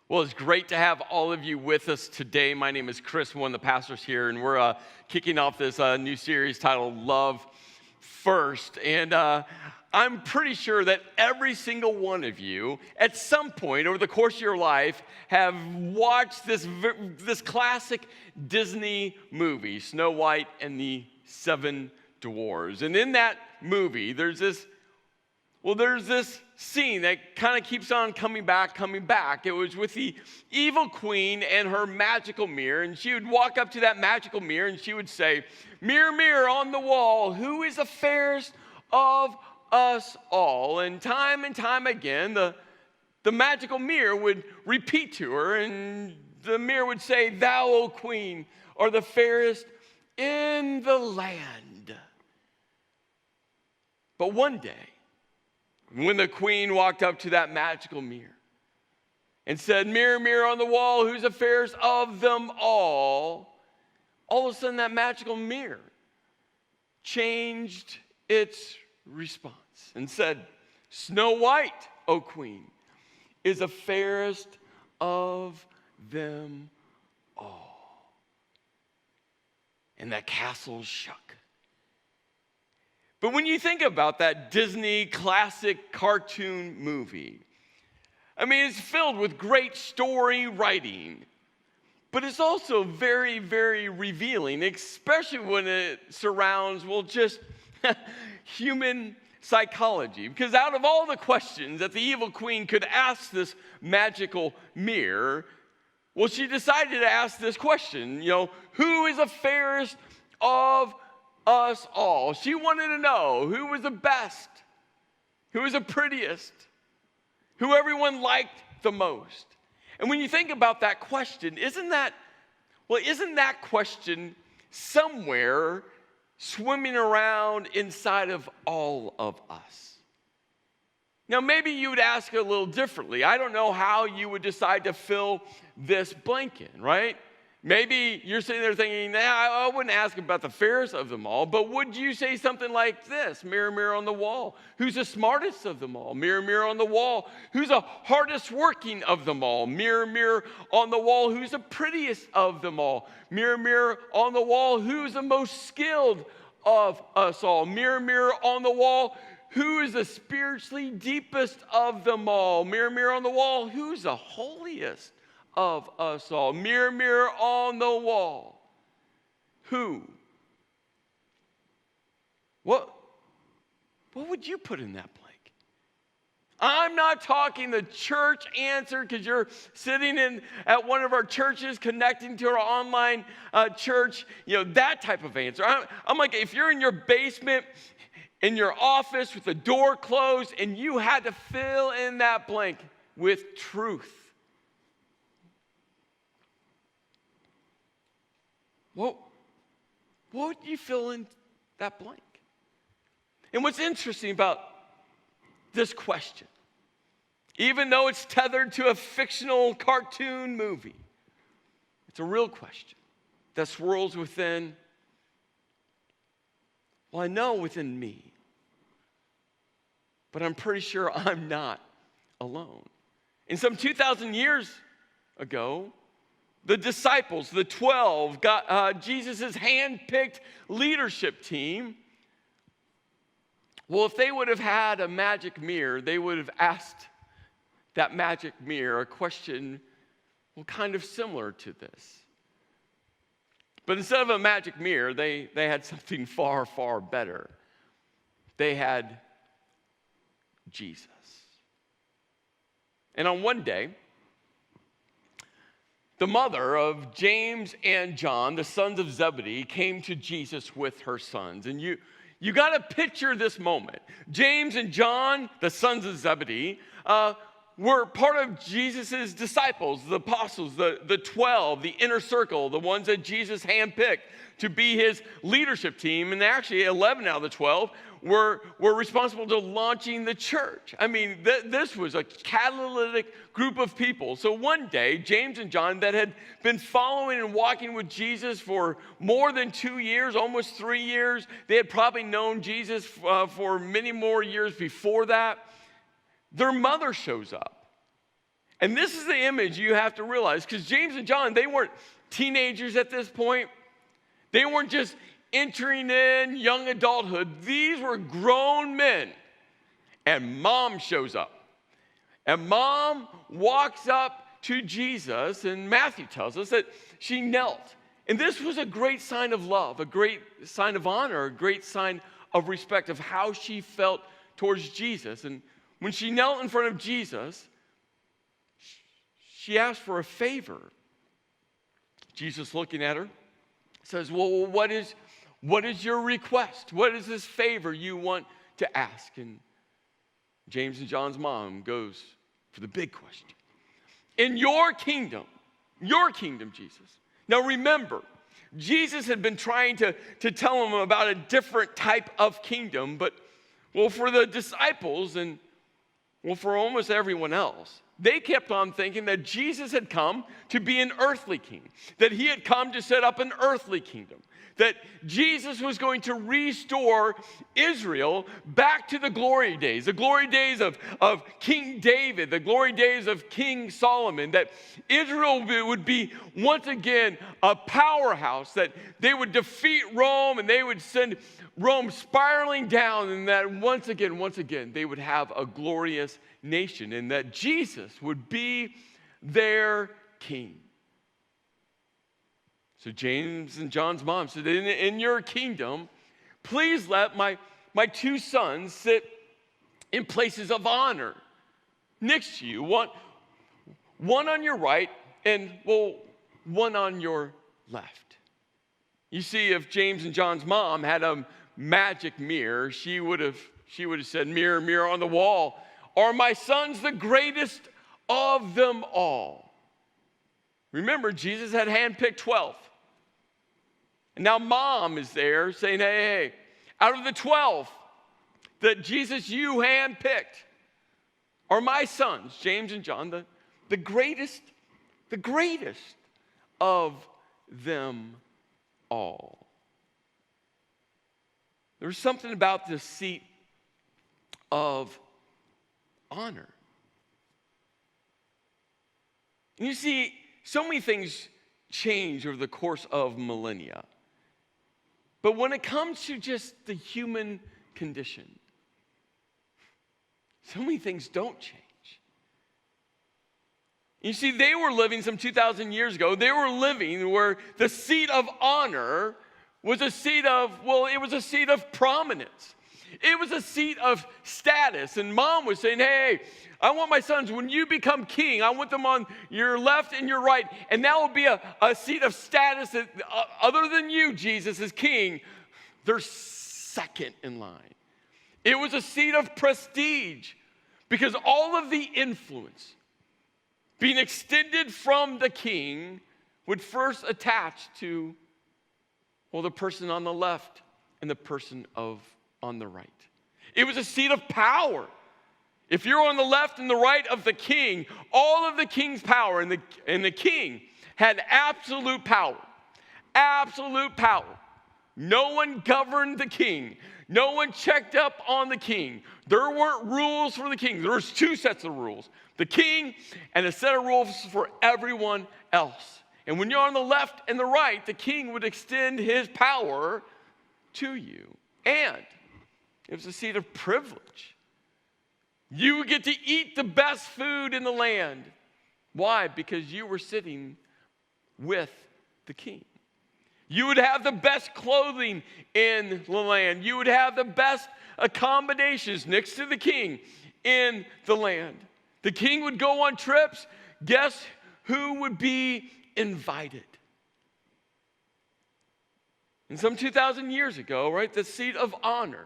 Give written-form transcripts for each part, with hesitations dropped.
Well, it's great to have all of you with us today. My name is Chris, one of the pastors here, and we're kicking off this new series titled Love First. And I'm pretty sure that every single one of you, at some point over the course of your life, have watched this classic Disney movie, Snow White and the Seven Dwarfs. And in that movie, there's this scene that kind of keeps on coming back. It was with the evil queen and her magical mirror, and she would walk up to that magical mirror and she would say, "Mirror, mirror on the wall, who is the fairest of us all?" And time again, the magical mirror would repeat to her, and the mirror would say, "Thou, O queen, are the fairest in the land." But one day, when the queen walked up to that magical mirror and said, "Mirror, mirror on the wall, who's the fairest of them all of a sudden that magical mirror changed its response and said, "Snow White, O queen, is the fairest of them all." And that castle shook. But when you think about that Disney classic cartoon movie, I mean, it's filled with great story writing, but it's also very, very revealing, especially when it surrounds, just human psychology. Because out of all the questions that the evil queen could ask this magical mirror, she decided to ask this question, who is the fairest of us all? She wanted to know who was the best, who was the prettiest, who everyone liked the most. And when you think about that question, isn't that question somewhere swimming around inside of all of us? Now, maybe you would ask it a little differently. I don't know how you would decide to fill this blank in, right? Maybe you're sitting there thinking, I wouldn't ask about the fairest of them all, but would you say something like this? Mirror, mirror on the wall, who's the smartest of them all? Mirror, mirror on the wall, who's the hardest working of them all? Mirror, mirror on the wall, who's the prettiest of them all? Mirror, mirror on the wall, who's the most skilled of us all? Mirror, mirror on the wall, who is the spiritually deepest of them all? Mirror, mirror on the wall, who's the holiest of us all? Mirror, mirror on the wall, who? What would you put in that blank? I'm not talking the church answer, because you're sitting at one of our churches connecting to our online church, that type of answer. I'm like, if you're in your basement, in your office with the door closed, and you had to fill in that blank with truth, what would you fill in that blank? And what's interesting about this question, even though it's tethered to a fictional cartoon movie, it's a real question that swirls within, I know within me, but I'm pretty sure I'm not alone. And some 2,000 years ago, the disciples, the 12, got Jesus' hand-picked leadership team. If they would have had a magic mirror, they would have asked that magic mirror a question, kind of similar to this. But instead of a magic mirror, they had something far, far better. They had Jesus. And on one day, the mother of James and John, the sons of Zebedee, came to Jesus with her sons. And you got to picture this moment. James and John, the sons of Zebedee, were part of Jesus' disciples, the apostles, the 12, the inner circle, the ones that Jesus handpicked to be his leadership team. And actually, 11 out of the 12 were responsible to launching the church. I mean, this was a catalytic group of people. So one day, James and John, that had been following and walking with Jesus for more than 2 years, almost 3 years, they had probably known Jesus for many more years before that. Their mother shows up. And this is the image you have to realize, because James and John, they weren't teenagers at this point. They weren't just entering in young adulthood. These were grown men. And mom shows up. And mom walks up to Jesus, and Matthew tells us that she knelt. And this was a great sign of love, a great sign of honor, a great sign of respect of how she felt towards Jesus. And when she knelt in front of Jesus, she asked for a favor. Jesus, looking at her, says, well, what is your request? What is this favor you want to ask? And James and John's mom goes for the big question. In your kingdom, Jesus. Now remember, Jesus had been trying to tell them about a different type of kingdom, but for the disciples and for almost everyone else, they kept on thinking that Jesus had come to be an earthly king, that he had come to set up an earthly kingdom, that Jesus was going to restore Israel back to the glory days of King David, the glory days of King Solomon, that Israel would be once again a powerhouse, that they would defeat Rome and they would send Rome spiraling down, and that once again, they would have a glorious nation, and that Jesus would be their king. So James and John's mom said, in your kingdom, please let my two sons sit in places of honor next to you, one on your right and one on your left. You see, if James and John's mom had a magic mirror, she would have said, mirror, mirror on the wall, are my sons the greatest of them all? Remember, Jesus had handpicked 12. And now mom is there saying, hey, out of the 12 that Jesus, you handpicked, are my sons, James and John, the greatest of them all. There was something about this seat of honor. And you see, so many things change over the course of millennia. But when it comes to just the human condition, so many things don't change. You see, they were living some 2,000 years ago. They were living where the seat of honor was a seat of, it was a seat of prominence. It was a seat of status. And mom was saying, hey, I want my sons, when you become king, I want them on your left and your right. And that will be a seat of status that, other than you, Jesus, as king, they're second in line. It was a seat of prestige because all of the influence being extended from the king would first attach to, the person on the left and the person on the right. It was a seat of power. If you're on the left and the right of the king, all of the king's power, and the king had absolute power. Absolute power. No one governed the king. No one checked up on the king. There weren't rules for the king. There was two sets of rules. The king and a set of rules for everyone else. And when you're on the left and the right, the king would extend his power to you. And it was a seat of privilege. You would get to eat the best food in the land. Why? Because you were sitting with the king. You would have the best clothing in the land. You would have the best accommodations next to the king in the land. The king would go on trips. Guess who would be invited? And some 2,000 years ago, right, the seat of honor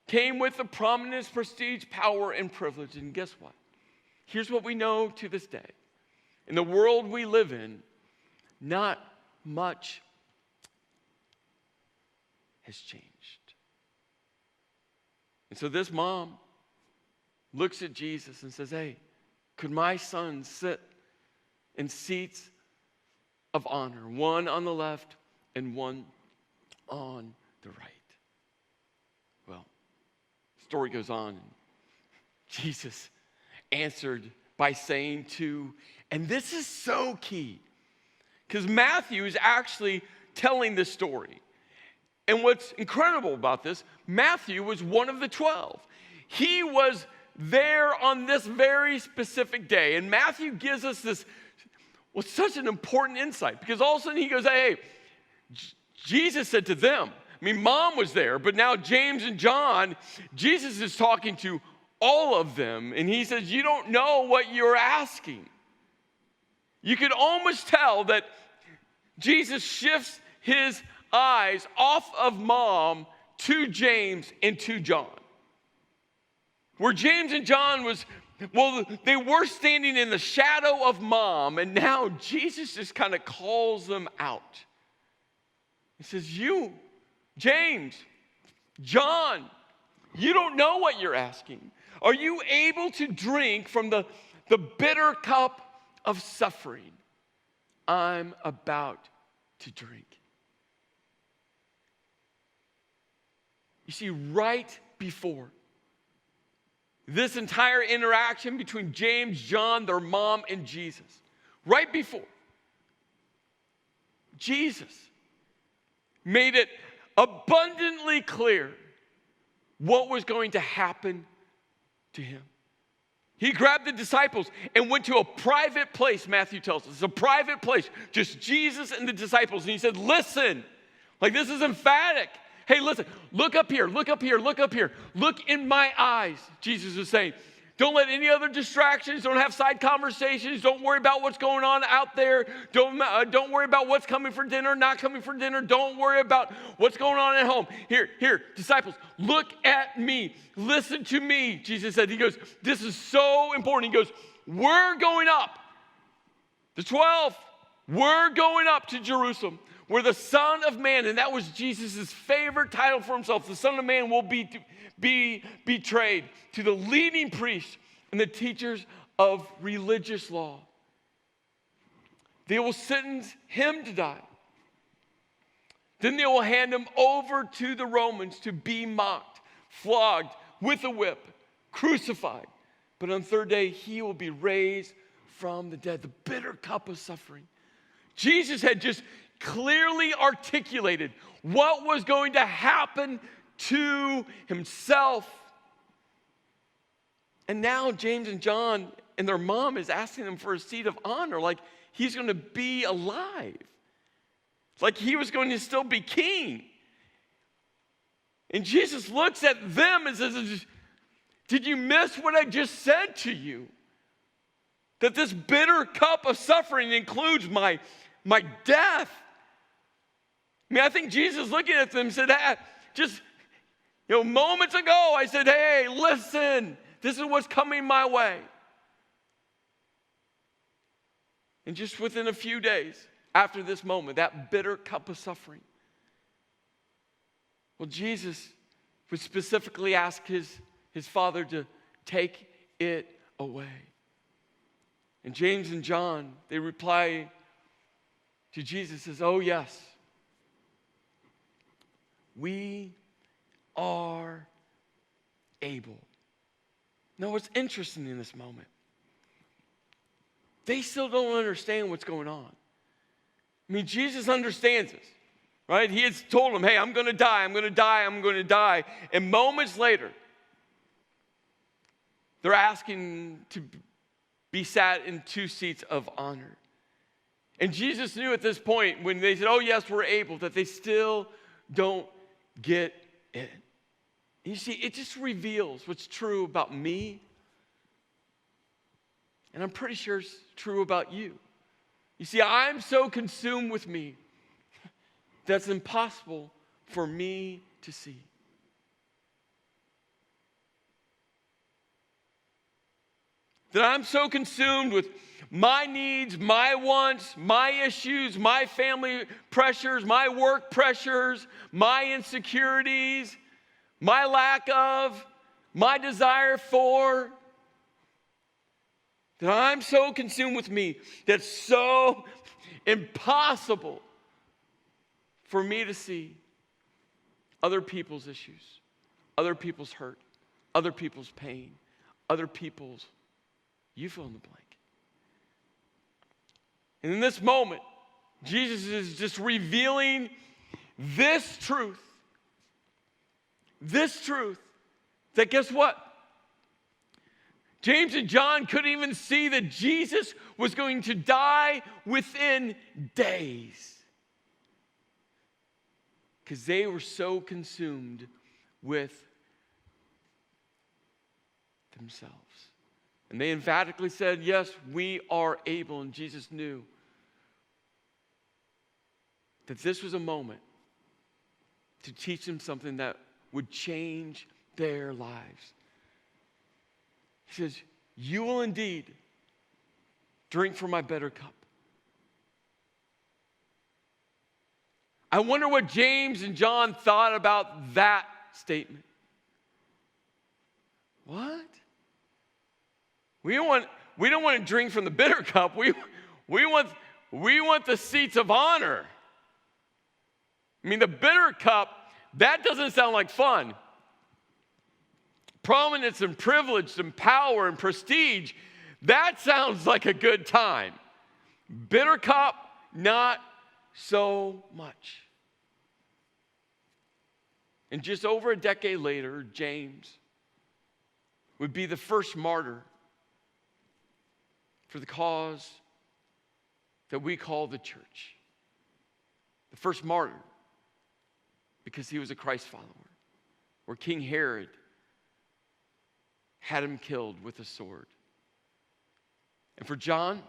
came with the prominence, prestige, power, and privilege. And guess what? Here's what we know to this day. In the world we live in, not much has changed. And so this mom looks at Jesus and says, hey, could my sons sit in seats of honor, one on the left and one on the right? Well, the story goes on. Jesus answered by saying to, and this is so key, because Matthew is actually telling this story. And what's incredible about this, Matthew was one of the 12. He was there on this very specific day. And Matthew gives us this, well, such an important insight, because all of a sudden he goes, hey, Jesus said to them, I mean, Mom was there, but now James and John, Jesus is talking to all of them, and he says, you don't know what you're asking. You could almost tell that Jesus shifts his eyes off of Mom to James and to John. Where James and John they were standing in the shadow of Mom, and now Jesus just kind of calls them out. He says, you, James, John, you don't know what you're asking. Are you able to drink from the bitter cup of suffering I'm about to drink? You see, right before this entire interaction between James, John, their mom, and Jesus, right before, Jesus made it abundantly clear what was going to happen to him. He grabbed the disciples and went to a private place, Matthew tells us. It's a private place, just Jesus and the disciples. And he said, listen, like this is emphatic. Hey, listen, look up here, look up here, look up here. Look in my eyes, Jesus was saying. Don't let any other distractions, don't have side conversations, don't worry about what's going on out there. Don't worry about what's coming for dinner, not coming for dinner. Don't worry about what's going on at home. Here, disciples, look at me. Listen to me, Jesus said. He goes, this is so important. He goes, we're going up. The 12, we're going up to Jerusalem, where the Son of Man, and that was Jesus' favorite title for himself, the Son of Man will be betrayed to the leading priests and the teachers of religious law. They will sentence him to die. Then they will hand him over to the Romans to be mocked, flogged with a whip, crucified. But on the third day, he will be raised from the dead. The bitter cup of suffering. Jesus had just clearly articulated what was going to happen to himself. And now James and John and their mom is asking them for a seat of honor, like he's going to be alive. Like he was going to still be king. And Jesus looks at them and says, did you miss what I just said to you? That this bitter cup of suffering includes my death. I mean, I think Jesus looking at them said, moments ago I said, hey, listen, this is what's coming my way. And just within a few days after this moment, that bitter cup of suffering, well, Jesus would specifically ask his Father to take it away. And James and John, they reply to Jesus, says, oh yes, we are able. Now, what's interesting in this moment, they still don't understand what's going on. I mean, Jesus understands this, right? He has told them, hey, I'm going to die, I'm going to die, I'm going to die. And moments later, they're asking to be sat in 2 seats of honor. And Jesus knew at this point, when they said, oh, yes, we're able, that they still don't get it. You see, it just reveals what's true about me, and I'm pretty sure it's true about you. You see, I'm so consumed with me that's impossible for me to see. That I'm so consumed with my needs, my wants, my issues, my family pressures, my work pressures, my insecurities, my lack of, my desire for, that I'm so consumed with me that's so impossible for me to see other people's issues, other people's hurt, other people's pain, other people's You fill in the blank. And in this moment, Jesus is just revealing this truth. This truth. That guess what? James and John couldn't even see that Jesus was going to die within days. Because they were so consumed with themselves. And they emphatically said, yes, we are able. And Jesus knew that this was a moment to teach them something that would change their lives. He says, you will indeed drink from my bitter cup. I wonder what James and John thought about that statement. What? We don't want to drink from the bitter cup. We want the seats of honor. I mean, the bitter cup, that doesn't sound like fun. Prominence and privilege and power and prestige, that sounds like a good time. Bitter cup, not so much. And just over a decade later, James would be the first martyr for the cause that we call the church. The first martyr because he was a Christ follower, where King Herod had him killed with a sword. And for John,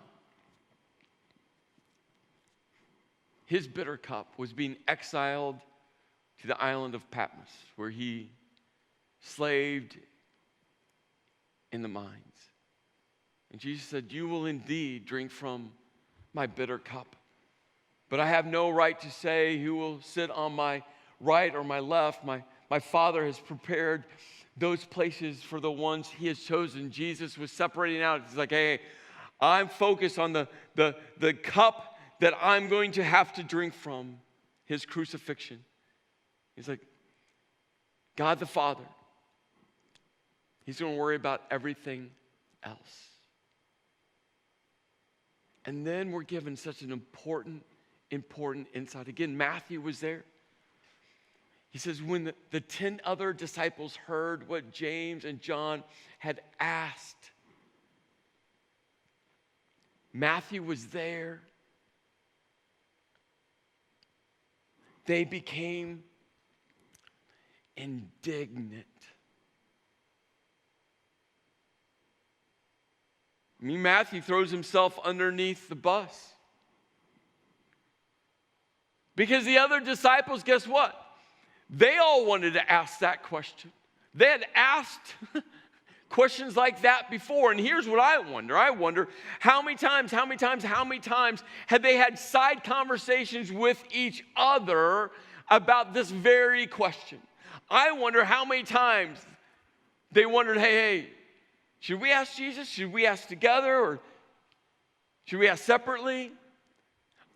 his bitter cup was being exiled to the island of Patmos, where he slaved in the mines. And Jesus said, you will indeed drink from my bitter cup, but I have no right to say who will sit on my right or my left. My Father has prepared those places for the ones he has chosen. Jesus was separating out. He's like, hey, I'm focused on the cup that I'm going to have to drink from, his crucifixion. He's like, God the Father, he's going to worry about everything else. And then we're given such an important insight. Again, Matthew was there. He says, when the 10 other disciples heard what James and John had asked, Matthew was there. They became indignant. I mean, Matthew throws himself underneath the bus. Because the other disciples, guess what? They all wanted to ask that question. They had asked questions like that before. And here's what I wonder. I wonder how many times had they had side conversations with each other about this very question? I wonder how many times they wondered, hey, should we ask Jesus? Should we ask together? Or should we ask separately?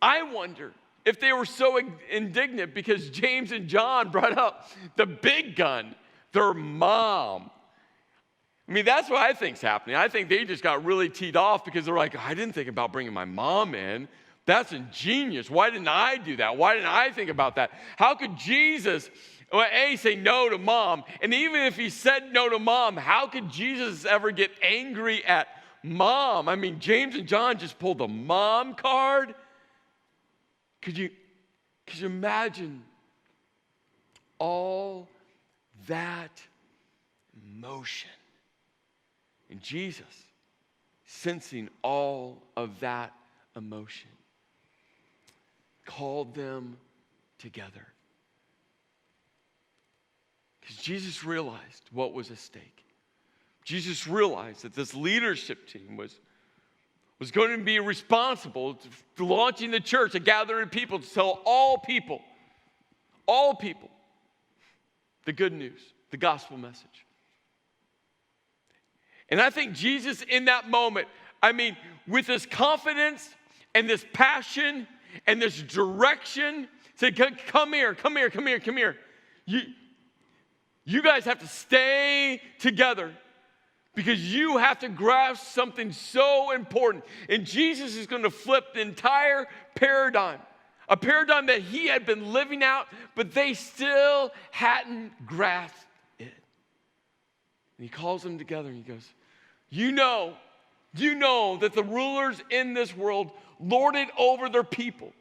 I wonder if they were so indignant because James and John brought up the big gun, their mom. I mean, that's what I think's happening. I think they just got really teed off because they're like, I didn't think about bringing my mom in. That's ingenious. Why didn't I do that? Why didn't I think about that? How could Jesus, say no to mom? And even if he said no to mom, how could Jesus ever get angry at mom? I mean, James and John just pulled the mom card. Could you imagine all that emotion? And Jesus, sensing all of that emotion, called them together. Because Jesus realized what was at stake. Jesus realized that this leadership team was going to be responsible for launching the church, a gathering of people to tell all people, the good news, the gospel message. And I think Jesus in that moment, I mean, with this confidence and this passion and this direction, said, come here. You guys have to stay together Because you have to grasp something so important. And Jesus is going to flip the entire paradigm. A paradigm that he had been living out, but they still hadn't grasped it. And he calls them together and he goes, you know that the rulers in this world lord it over their people.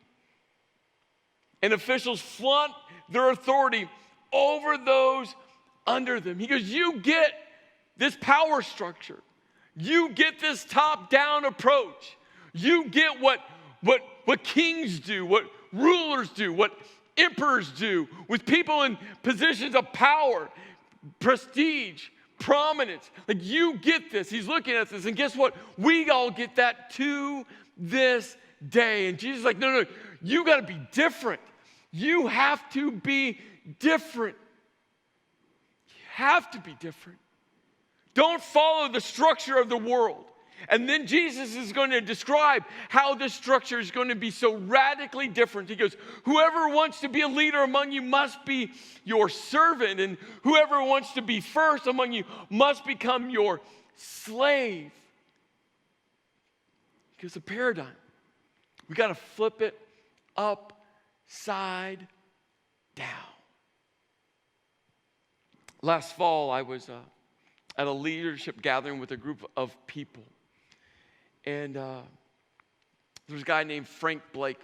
And officials flaunt their authority over those under them. He goes, you get this power structure. You get this top-down approach. You get what kings do, what rulers do, what emperors do with people in positions of power, prestige, prominence. Like, you get this. He's looking at this, and guess what? We all get that to this day. And Jesus is like, no, you got to be different. You have to be different. You have to be different. Don't follow the structure of the world. And then Jesus is going to describe how this structure is going to be so radically different. He goes, whoever wants to be a leader among you must be your servant, and whoever wants to be first among you must become your slave. Because the paradigm, we got to flip it upside down. Last fall, I was at a leadership gathering with a group of people. And there was a guy named Frank Blake,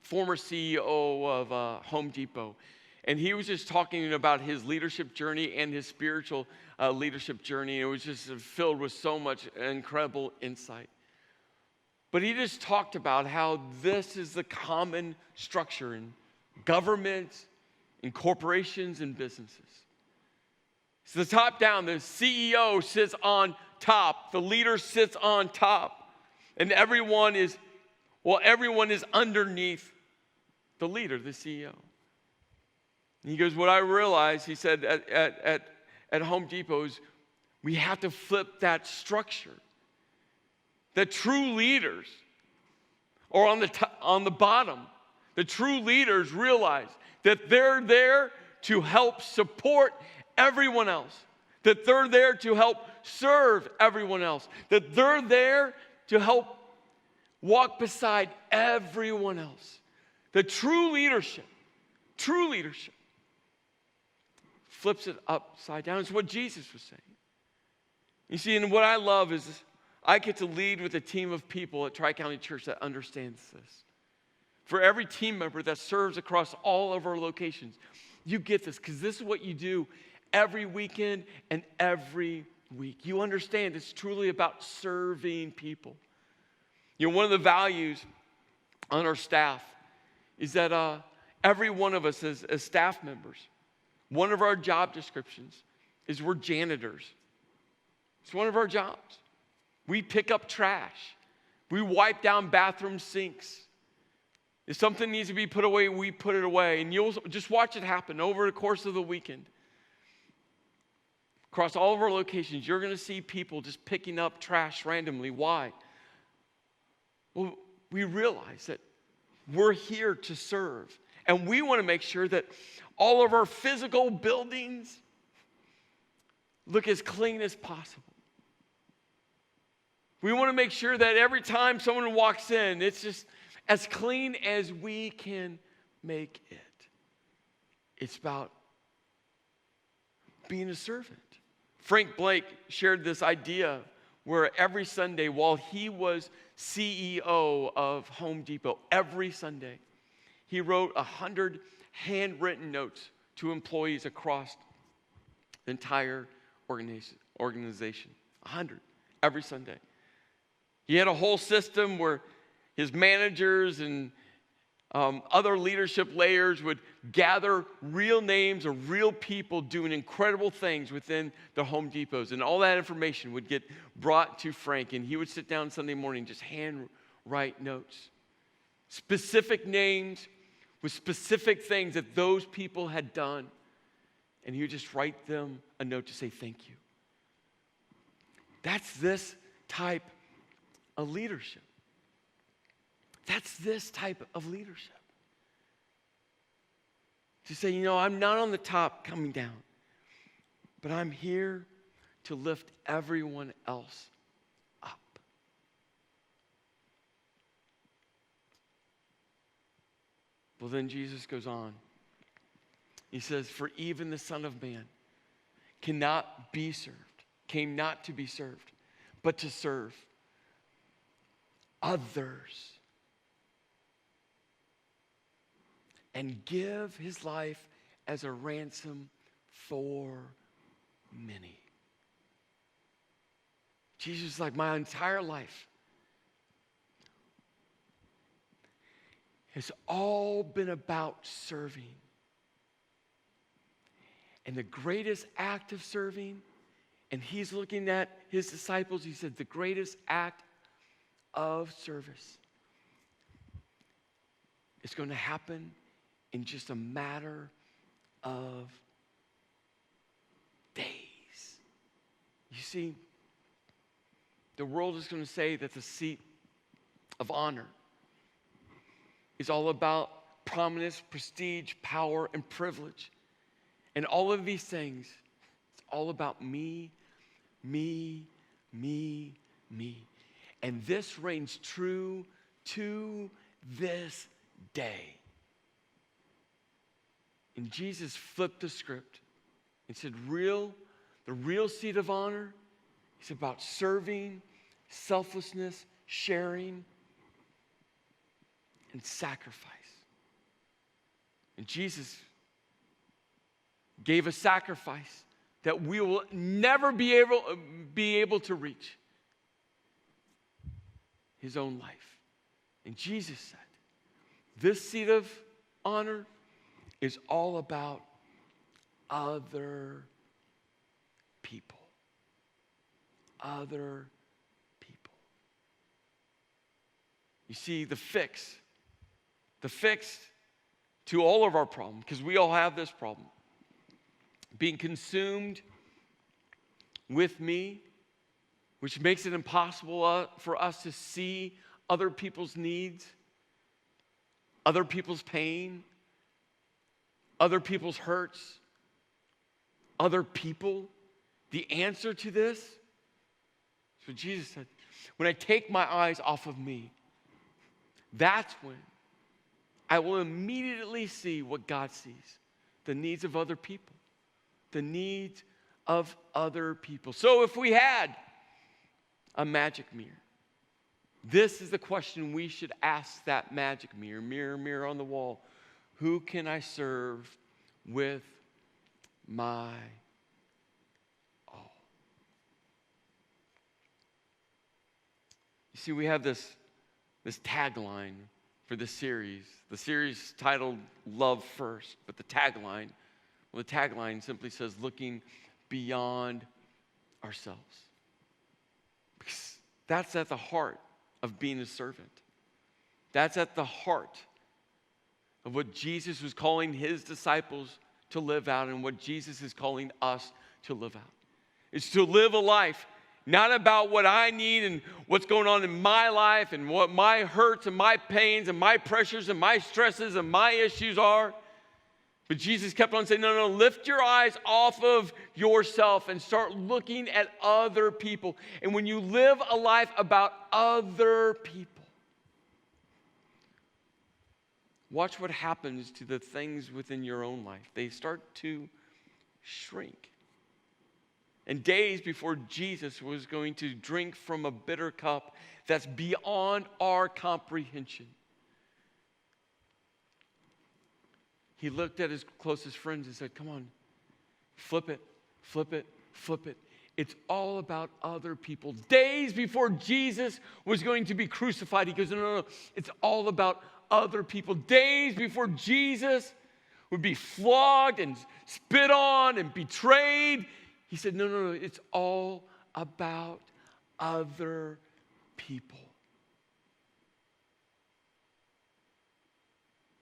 former CEO of Home Depot. And he was just talking about his leadership journey and his spiritual leadership journey. It was just filled with so much incredible insight. But he just talked about how this is the common structure in governments, in corporations, and businesses. So the top down, the CEO sits on top, the leader sits on top, and everyone is underneath the leader, the CEO. And he goes, what I realized, he said, at Home Depot is we have to flip that structure. The true leaders are on the bottom. The true leaders realize that they're there to help support everyone else, that they're there to help serve everyone else, that they're there to help walk beside everyone else. The true leadership flips it upside down. It's what Jesus was saying. You see, and what I love is I get to lead with a team of people at Tri-County Church that understands this. For every team member that serves across all of our locations, you get this, because this is what you do every weekend and every week. You understand it's truly about serving people. You know, one of the values on our staff is that every one of us as staff members, one of our job descriptions is we're janitors. It's one of our jobs. We pick up trash. We wipe down bathroom sinks. If something needs to be put away, we put it away. And you'll just watch it happen over the course of the weekend. Across all of our locations, you're going to see people just picking up trash randomly. Why? Well, we realize that we're here to serve. And we want to make sure that all of our physical buildings look as clean as possible. We want to make sure that every time someone walks in, it's just as clean as we can make it. It's about being a servant. Frank Blake shared this idea where every Sunday, while he was CEO of Home Depot, every Sunday, he wrote 100 handwritten notes to employees across the entire organization. 100 every Sunday. He had a whole system where his managers and other leadership layers would gather real names of real people doing incredible things within the Home Depots. And all that information would get brought to Frank. And he would sit down Sunday morning and just hand write notes. Specific names with specific things that those people had done. And he would just write them a note to say thank you. That's this type of leadership. That's this type of leadership. To say, I'm not on the top coming down, but I'm here to lift everyone else up. Well, then Jesus goes on. He says, for even the Son of Man cannot be served, came not to be served, but to serve others and give his life as a ransom for many. Jesus is like, my entire life has all been about serving. And the greatest act of serving, and he's looking at his disciples, he said, the greatest act of service is going to happen in just a matter of days. You see, the world is going to say that the seat of honor is all about prominence, prestige, power, and privilege. And all of these things, it's all about me, me, me, me. And this reigns true to this day. And Jesus flipped the script and said, the real seat of honor is about serving, selflessness, sharing, and sacrifice. And Jesus gave a sacrifice that we will never be able to reach. His own life. And Jesus said, this seat of honor is all about other people. Other people. You see, the fix to all of our problems, because we all have this problem, being consumed with me, which makes it impossible for us to see other people's needs, other people's pain, other people's hurts, other people. The answer to this is what Jesus said. When I take my eyes off of me, that's when I will immediately see what God sees. The needs of other people. The needs of other people. So if we had a magic mirror, this is the question we should ask that magic mirror. Mirror, mirror on the wall. Who can I serve with my all? You see, we have this tagline for the series. The series titled Love First, but the tagline simply says, looking beyond ourselves. Because that's at the heart of being a servant. That's at the heart of what Jesus was calling his disciples to live out and what Jesus is calling us to live out. It's to live a life not about what I need and what's going on in my life and what my hurts and my pains and my pressures and my stresses and my issues are. But Jesus kept on saying, no, lift your eyes off of yourself and start looking at other people. And when you live a life about other people, watch what happens to the things within your own life. They start to shrink. And days before Jesus was going to drink from a bitter cup that's beyond our comprehension, he looked at his closest friends and said, come on, flip it, flip it, flip it. It's all about other people. Days before Jesus was going to be crucified, he goes, no, it's all about other people. Days before Jesus would be flogged and spit on and betrayed, he said, no, it's all about other people.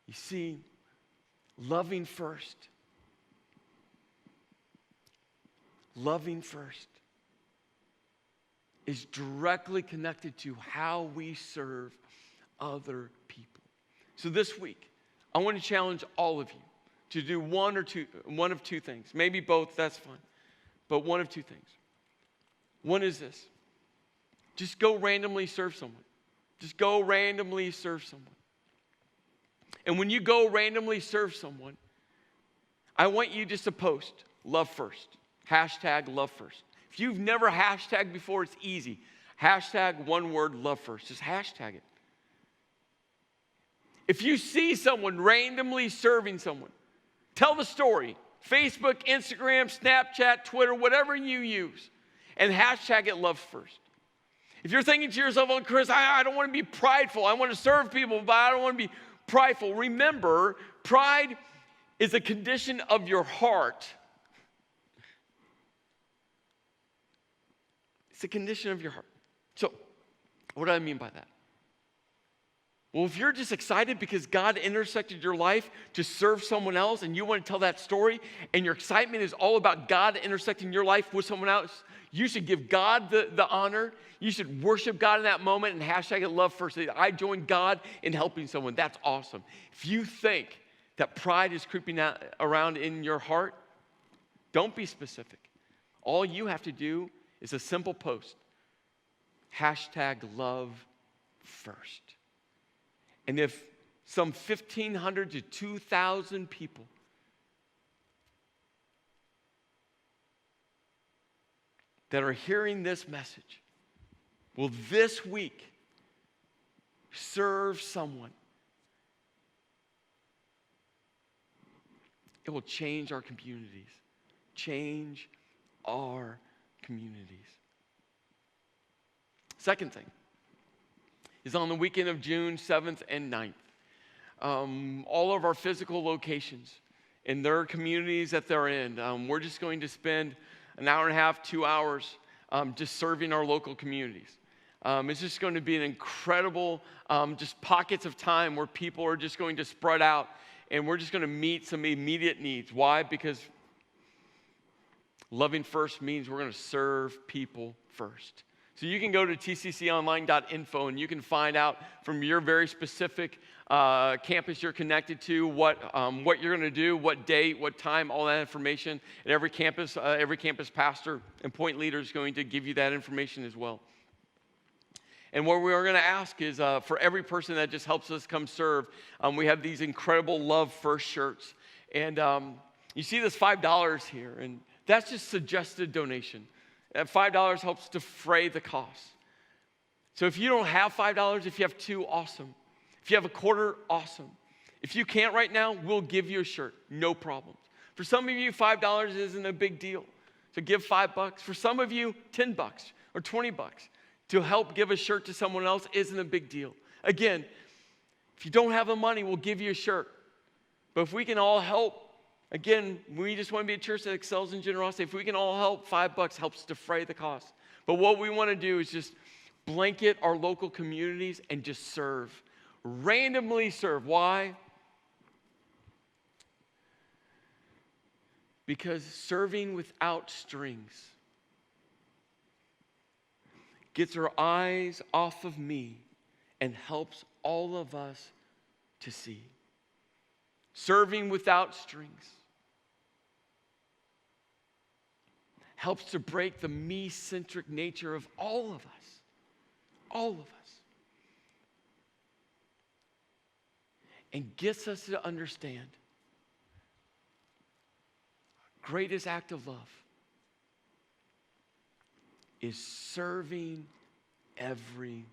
You see, loving first is directly connected to how we serve other people. So this week, I want to challenge all of you to do one of two things. Maybe both, that's fine. But one of two things. One is this. Just go randomly serve someone. Just go randomly serve someone. And when you go randomly serve someone, I want you just to post love first. Hashtag love first. If you've never hashtagged before, it's easy. Hashtag one word, love first. Just hashtag it. If you see someone randomly serving someone, tell the story. Facebook, Instagram, Snapchat, Twitter, whatever you use. And hashtag it love first. If you're thinking to yourself, oh, Chris, I don't want to be prideful. I want to serve people, but I don't want to be prideful. Remember, pride is a condition of your heart. It's a condition of your heart. So, what do I mean by that? Well, if you're just excited because God intersected your life to serve someone else and you want to tell that story and your excitement is all about God intersecting your life with someone else, you should give God the honor. You should worship God in that moment and hashtag it love first. I joined God in helping someone. That's awesome. If you think that pride is creeping around in your heart, don't be specific. All you have to do is a simple post. Hashtag love first. And if some 1,500 to 2,000 people that are hearing this message will this week serve someone, it will change our communities. Change our communities. Second thing is on the weekend of June 7th and 9th. All of our physical locations in their communities that they're in, we're just going to spend an hour and a half, 2 hours just serving our local communities. It's just going to be an incredible just pockets of time where people are just going to spread out and we're just going to meet some immediate needs. Why? Because loving first means we're going to serve people first. So you can go to tcconline.info and you can find out from your very specific campus you're connected to what you're going to do, what date, what time, all that information. And every campus pastor and point leader is going to give you that information as well. And what we are going to ask is for every person that just helps us come serve, we have these incredible Love First shirts. And you see this $5 here, and that's just suggested donation. That $5 helps defray the cost. So if you don't have $5, if you have $2, awesome. If you have a quarter, awesome. If you can't right now, we'll give you a shirt, no problems. For some of you, $5 isn't a big deal. So give $5. For some of you, $10 or $20 to help give a shirt to someone else isn't a big deal. Again, if you don't have the money, we'll give you a shirt. But if we can all help, again, we just want to be a church that excels in generosity. If we can all help, $5 helps defray the cost. But what we want to do is just blanket our local communities and just serve. Randomly serve. Why? Because serving without strings gets our eyes off of me and helps all of us to see. Serving without strings helps to break the me-centric nature of all of us. All of us. And gets us to understand greatest act of love is serving everyone.